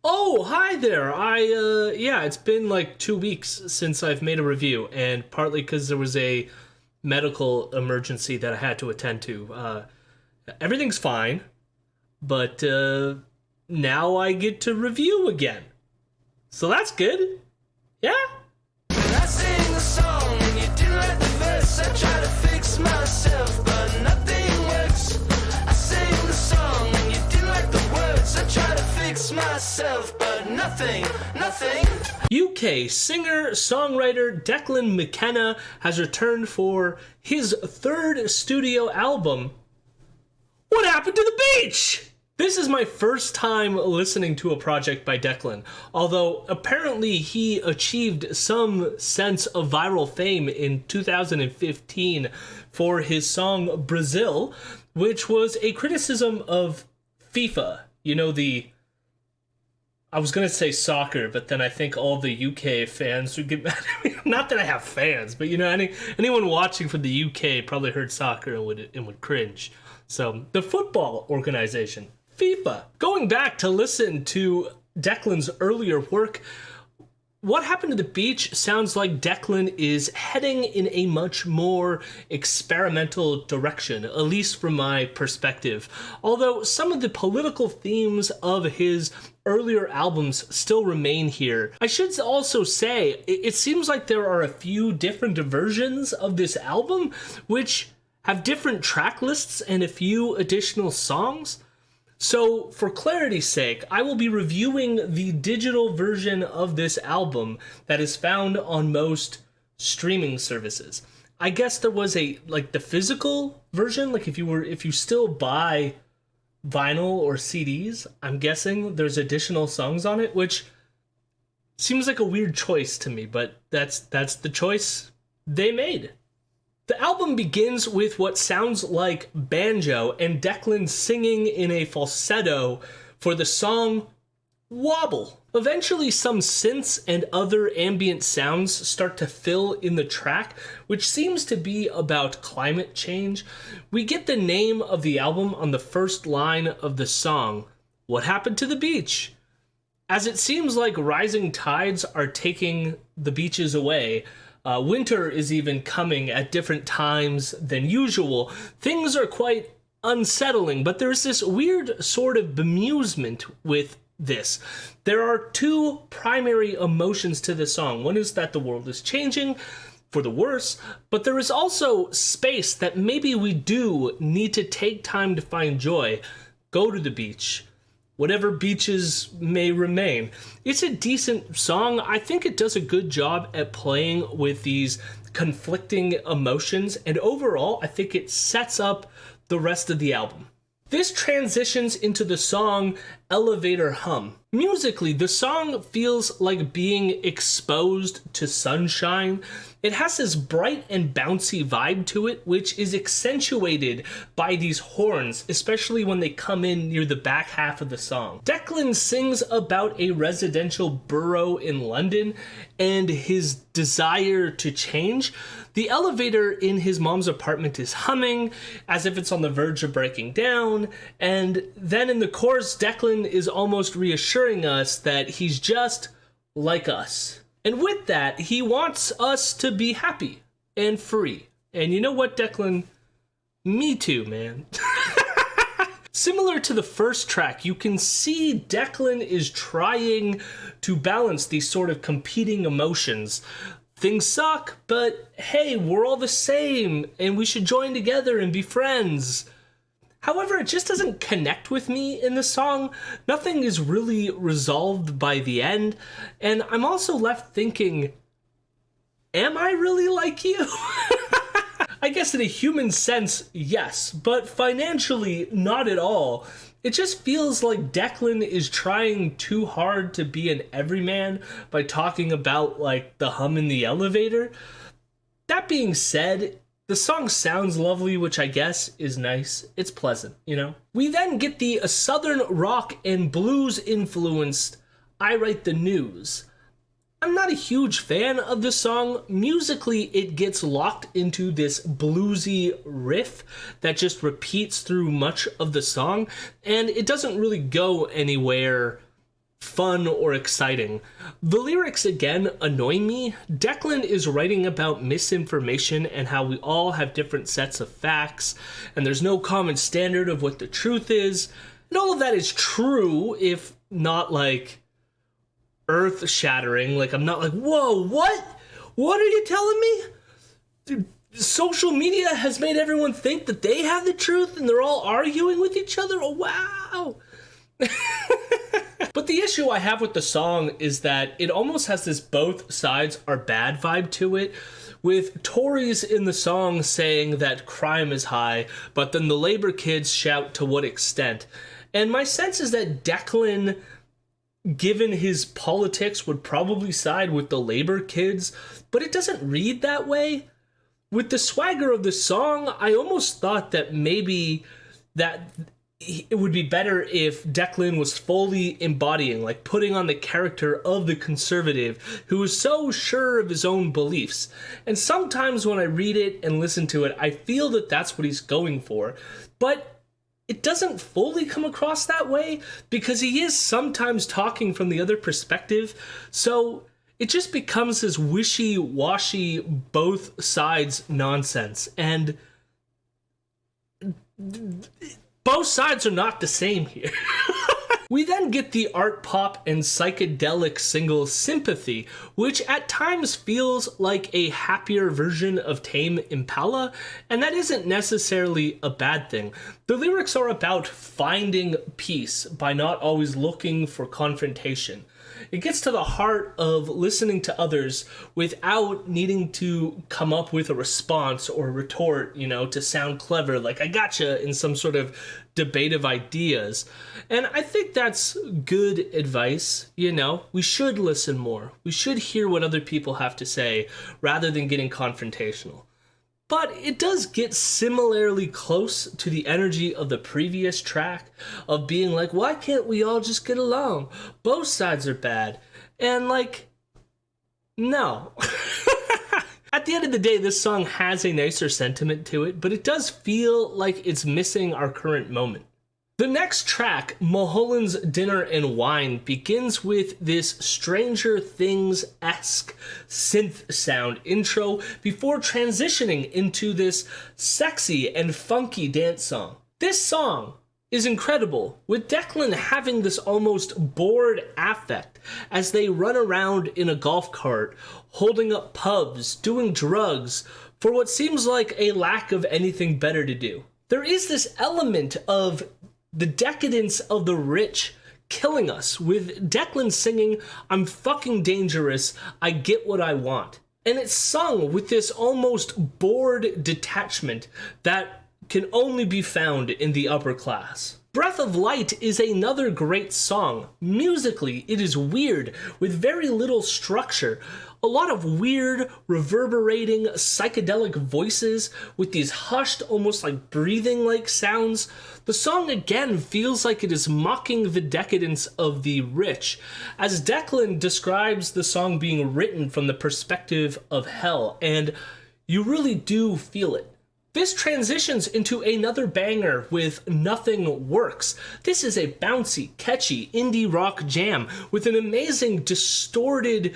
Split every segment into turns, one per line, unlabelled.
Oh, hi there. Yeah, it's been like 2 weeks since I've made a review, and partly because there was a medical emergency that I had to attend to. Everything's fine, but now I get to review again. So that's good. Yeah?
I sing the song and you didn't like the verse. I try to fix myself, but nothing works. I sing the song and you didn't like the words. I try to fix myself, but nothing.
UK singer-songwriter Declan McKenna has returned for his third studio album, What Happened to the Beach? This is my first time listening to a project by Declan, although apparently he achieved some sense of viral fame in 2015 for his song Brazil, which was a criticism of FIFA. You know, I was going to say soccer, but then I think all the UK fans would get mad at me. Not that I have fans, but you know, anyone watching from the UK probably heard soccer and would cringe. So, the football organization, FIFA. Going back to listen to Declan's earlier work, What Happened to the Beach sounds like Declan is heading in a much more experimental direction, at least from my perspective. Although some of the political themes of his earlier albums still remain here. I should also say, it seems like there are a few different versions of this album, which have different track lists and a few additional songs. So, for clarity's sake, I will be reviewing the digital version of this album that is found on most streaming services. I guess there was the physical version, like if you still buy vinyl or CDs, I'm guessing there's additional songs on it, which seems like a weird choice to me, but that's the choice they made. The album begins with what sounds like banjo and Declan singing in a falsetto for the song Wobble. Eventually, some synths and other ambient sounds start to fill in the track, which seems to be about climate change. We get the name of the album on the first line of the song, What Happened to the Beach? As it seems like rising tides are taking the beaches away, winter is even coming at different times than usual. Things are quite unsettling, but there's this weird sort of bemusement with this. There are two primary emotions to this song. One is that the world is changing for the worse, but there is also space that maybe we do need to take time to find joy. Go to the beach. Whatever beaches may remain. It's a decent song. I think it does a good job at playing with these conflicting emotions, and overall, I think it sets up the rest of the album. This transitions into the song Elevator Hum. Musically, the song feels like being exposed to sunshine. It has this bright and bouncy vibe to it, which is accentuated by these horns, especially when they come in near the back half of the song. Declan sings about a residential borough in London and his desire to change. The elevator in his mom's apartment is humming as if it's on the verge of breaking down, and then in the chorus, Declan is almost reassuring us that he's just like us. And with that, he wants us to be happy and free. And you know what, Declan? Me too, man. Similar to the first track, you can see Declan is trying to balance these sort of competing emotions. Things suck, but hey, we're all the same, and we should join together and be friends. However, it just doesn't connect with me in the song. Nothing is really resolved by the end, and I'm also left thinking, am I really like you? I guess in a human sense, yes, but financially, not at all. It just feels like Declan is trying too hard to be an everyman by talking about, the hum in the elevator. That being said, the song sounds lovely, which I guess is nice. It's pleasant, you know? We then get the southern rock and blues influenced I Write the News. I'm not a huge fan of the song. Musically, it gets locked into this bluesy riff that just repeats through much of the song, and it doesn't really go anywhere fun or exciting. The lyrics again annoy me. Declan is writing about misinformation and how we all have different sets of facts, and there's no common standard of what the truth is. And all of that is true, if not like earth-shattering. Like, I'm not like, whoa, what? What are you telling me? Dude, social media has made everyone think that they have the truth and they're all arguing with each other? Oh, wow. But the issue I have with the song is that it almost has this both sides are bad vibe to it, with Tories in the song saying that crime is high, but then the Labour kids shout to what extent. And my sense is that Declan, given his politics, would probably side with the Labour kids, but it doesn't read that way. With the swagger of the song, I almost thought that maybe that it would be better if Declan was fully embodying, like putting on the character of the conservative who is so sure of his own beliefs. And sometimes when I read it and listen to it, I feel that that's what he's going for. But it doesn't fully come across that way because he is sometimes talking from the other perspective. So it just becomes this wishy-washy, both sides nonsense. And both sides are not the same here. We then get the art pop and psychedelic single Sympathy, which at times feels like a happier version of Tame Impala, and that isn't necessarily a bad thing. The lyrics are about finding peace by not always looking for confrontation. It gets to the heart of listening to others without needing to come up with a response or a retort, to sound clever, like I gotcha, in some sort of debate of ideas. And I think that's good advice. We should listen more. We should hear what other people have to say rather than getting confrontational. But it does get similarly close to the energy of the previous track of being like, why can't we all just get along? Both sides are bad. And no. At the end of the day, this song has a nicer sentiment to it, but it does feel like it's missing our current moment. The next track, Mulholland's Dinner and Wine, begins with this Stranger Things-esque synth sound intro before transitioning into this sexy and funky dance song. This song is incredible, with Declan having this almost bored affect as they run around in a golf cart, holding up pubs, doing drugs, for what seems like a lack of anything better to do. There is this element of the decadence of the rich killing us, with Declan singing, I'm fucking dangerous, I get what I want. And it's sung with this almost bored detachment that can only be found in the upper class. Breath of Light is another great song. Musically, it is weird, with very little structure. A lot of weird, reverberating, psychedelic voices with these hushed, almost like breathing-like sounds. The song again feels like it is mocking the decadence of the rich, as Declan describes the song being written from the perspective of hell, and you really do feel it. This transitions into another banger with Nothing Works. This is a bouncy, catchy indie rock jam with an amazing distorted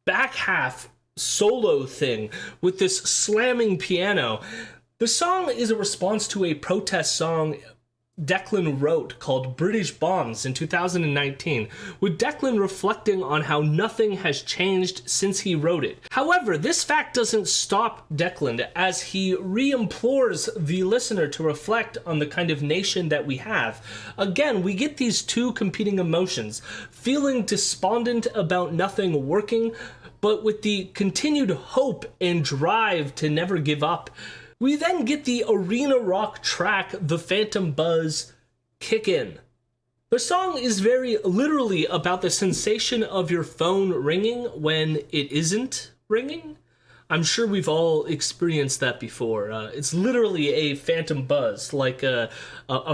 back half solo thing with this slamming piano. The song is a response to a protest song Declan wrote called British Bombs in 2019, with Declan reflecting on how nothing has changed since he wrote it. However, this fact doesn't stop Declan as he re-implores the listener to reflect on the kind of nation that we have. Again, we get these two competing emotions, feeling despondent about nothing working, but with the continued hope and drive to never give up. We then get the arena rock track, The Phantom Buzz, kick in. The song is very literally about the sensation of your phone ringing when it isn't ringing. I'm sure we've all experienced that before. It's literally a phantom buzz, like a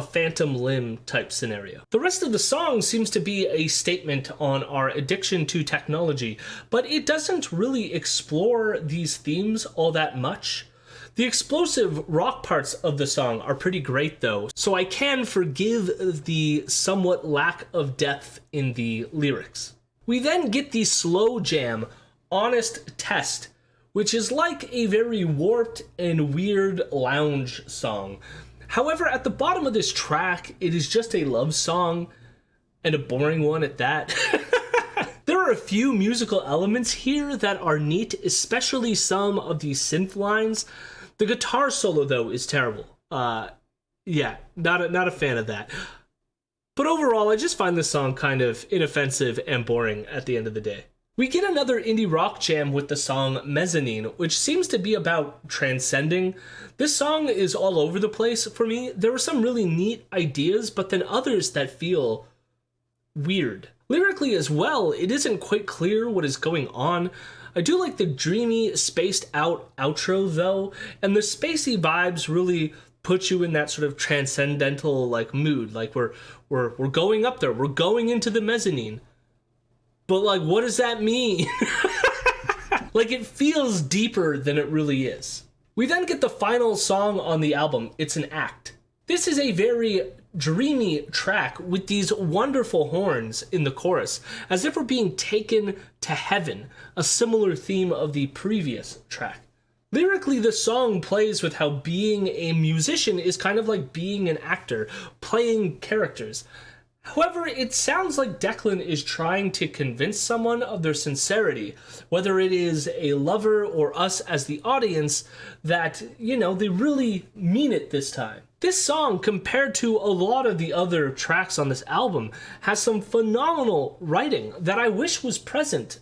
phantom limb type scenario. The rest of the song seems to be a statement on our addiction to technology, but it doesn't really explore these themes all that much. The explosive rock parts of the song are pretty great though, so I can forgive the somewhat lack of depth in the lyrics. We then get the slow jam, Honest Test, which is like a very warped and weird lounge song. However, at the bottom of this track, it is just a love song, and a boring one at that. There are a few musical elements here that are neat, especially some of the synth lines. The guitar solo, though, is terrible. Yeah, not a fan of that. But overall, I just find this song kind of inoffensive and boring at the end of the day. We get another indie rock jam with the song Mezzanine, which seems to be about transcending. This song is all over the place for me. There were some really neat ideas, but then others that feel weird. Lyrically as well, it isn't quite clear what is going on. I do like the dreamy, spaced out outro though, and the spacey vibes really put you in that sort of transcendental like mood. Like we're going up there, we're going into the mezzanine. But like, what does that mean? Like, it feels deeper than it really is. We then get the final song on the album, It's an Act. This is a very dreamy track with these wonderful horns in the chorus, as if we're being taken to heaven, a similar theme of the previous track. Lyrically, the song plays with how being a musician is kind of like being an actor, playing characters. However, it sounds like Declan is trying to convince someone of their sincerity, whether it is a lover or us as the audience, that, you know, they really mean it this time. This song, compared to a lot of the other tracks on this album, has some phenomenal writing that I wish was present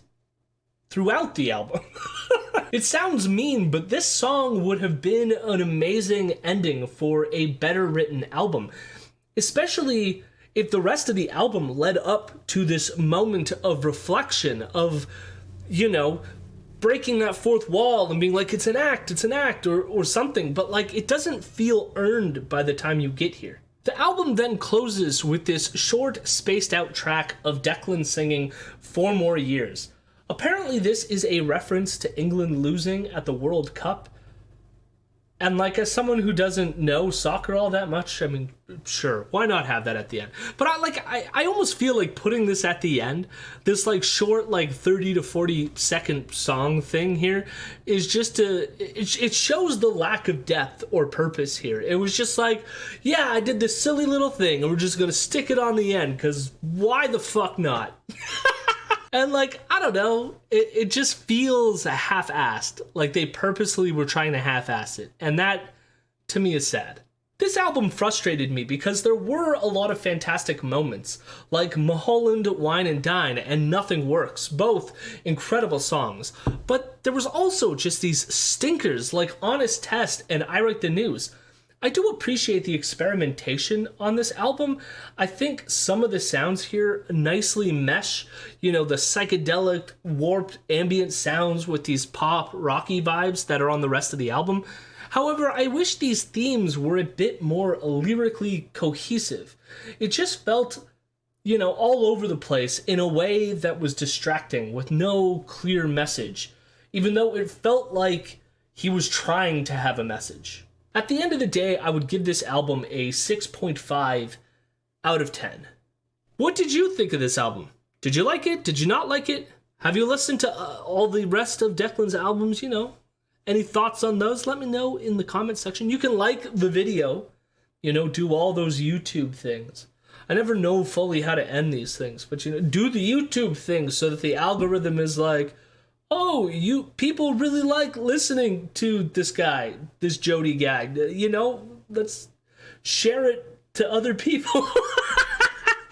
throughout the album. It sounds mean, but this song would have been an amazing ending for a better written album, especially if the rest of the album led up to this moment of reflection, of, you know, breaking that fourth wall and being like, it's an act, or something, but like, it doesn't feel earned by the time you get here. The album then closes with this short, spaced out track of Declan singing 4 More Years. Apparently this is a reference to England losing at the World Cup. And like, as someone who doesn't know soccer all that much, I mean, sure, why not have that at the end? But I almost feel like putting this at the end, this like short, like 30 to 40 second song thing here, is just it shows the lack of depth or purpose here. It was just like, yeah, I did this silly little thing and we're just gonna stick it on the end, because why the fuck not? And like, I don't know, it just feels half-assed. Like they purposely were trying to half-ass it. And that, to me, is sad. This album frustrated me because there were a lot of fantastic moments, like Mulholland, Wine and Dine, and Nothing Works, both incredible songs. But there was also just these stinkers like Honest Test and I Write the News. I do appreciate the experimentation on this album. I think some of the sounds here nicely mesh, you know, the psychedelic, warped ambient sounds with these pop, rocky vibes that are on the rest of the album. However, I wish these themes were a bit more lyrically cohesive. It just felt, you know, all over the place in a way that was distracting with no clear message, even though it felt like he was trying to have a message. At the end of the day, I would give this album a 6.5 out of 10. What did you think of this album? Did you like it? Did you not like it? Have you listened to all the rest of Declan's albums, you know? Any thoughts on those? Let me know in the comment section. You can like the video, you know, do all those YouTube things. I never know fully how to end these things, but, you know, do the YouTube things so that the algorithm is like, oh, people really like listening to this guy, this Jody guy. You know, let's share it to other people.